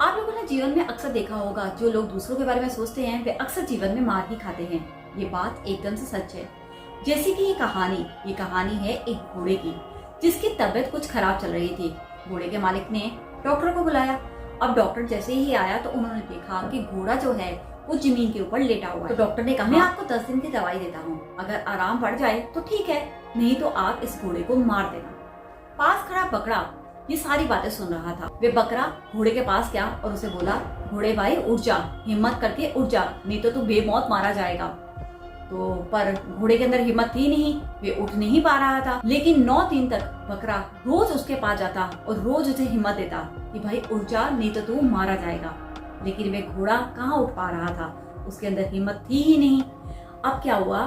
आप लोगों ने जीवन में अक्सर देखा होगा, जो लोग दूसरों के बारे में सोचते हैं वे अक्सर जीवन में मार ही खाते हैं। ये बात एकदम से सच है। जैसे कि ये कहानी है एक घोड़े की, जिसकी तबीयत कुछ खराब चल रही थी। घोड़े के मालिक ने डॉक्टर को बुलाया। अब डॉक्टर जैसे ही आया तो उन्होंने देखा कि घोड़ा जो है वो जमीन के ऊपर लेटा हुआ है। तो डॉक्टर ने कहा, मैं आपको 10 दिन की दवाई देता हूँ, अगर आराम पड़ जाए तो ठीक है, नहीं तो आप इस घोड़े को मार देना। पास खड़ा बकरा ये सारी बातें सुन रहा था। वे बकरा घोड़े के पास गया और उसे बोला, घोड़े भाई उठ जा, हिम्मत करके उठ जा, नहीं तो तू बेमौत मारा जाएगा। तो पर घोड़े के अंदर हिम्मत थी नहीं, वे उठ नहीं पा रहा था। लेकिन 9 दिन तक बकरा रोज उसके पास जाता और रोज उसे हिम्मत देता कि भाई उठ जा, नहीं तो तू मारा जाएगा। लेकिन वे घोड़ा कहाँ उठ पा रहा था, उसके अंदर हिम्मत थी ही नहीं। अब क्या हुआ,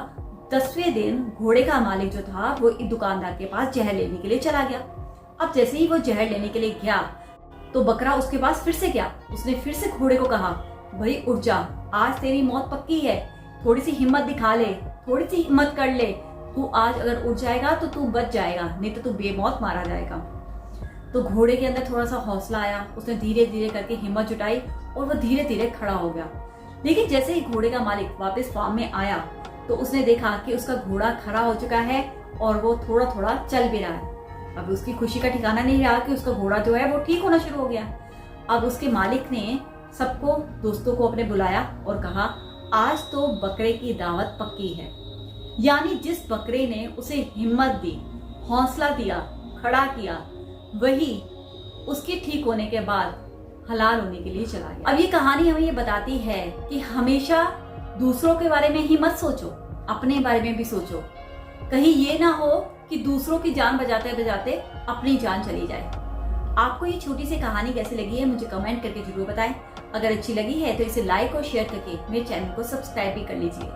10वें दिन घोड़े का मालिक जो था वो एक दुकानदार के पास जहर लेने के लिए चला गया। अब जैसे ही वो जहर लेने के लिए गया तो बकरा उसके पास फिर से गया। उसने फिर से घोड़े को कहा, भाई उठ जा, आज तेरी मौत पक्की है, थोड़ी सी हिम्मत दिखा ले, थोड़ी सी हिम्मत कर ले, तू आज अगर उठ जाएगा तो तू बच जाएगा, नहीं तो तू बेमौत मारा जाएगा। तो घोड़े के अंदर थोड़ा सा हौसला आया, उसने धीरे धीरे करके हिम्मत जुटाई और वो धीरे धीरे खड़ा हो गया। लेकिन जैसे ही घोड़े का मालिक वापस फार्म में आया तो उसने देखा कि उसका घोड़ा खड़ा हो चुका है और वो थोड़ा थोड़ा चल भी रहा है। अब उसकी खुशी का ठिकाना नहीं रहा कि उसका घोड़ा जो है वो ठीक होना शुरू हो गया। अब उसके मालिक ने सबको, दोस्तों को अपने बुलाया और कहा, आज तो बकरे की दावत पक्की है। यानी जिस बकरे ने उसे हिम्मत दी, हौसला दिया, खड़ा किया, वही उसके ठीक होने के बाद हलाल होने के लिए चला गया। अब ये कहानी हमें ये बताती है कि हमेशा दूसरों के बारे में ही मत सोचो, अपने बारे में भी सोचो। कहीं ये ना हो कि दूसरों की जान बचाते बचाते अपनी जान चली जाए। आपको ये छोटी सी कहानी कैसी लगी है मुझे कमेंट करके जरूर बताएं। अगर अच्छी लगी है तो इसे लाइक और शेयर करके मेरे चैनल को सब्सक्राइब भी कर लीजिए।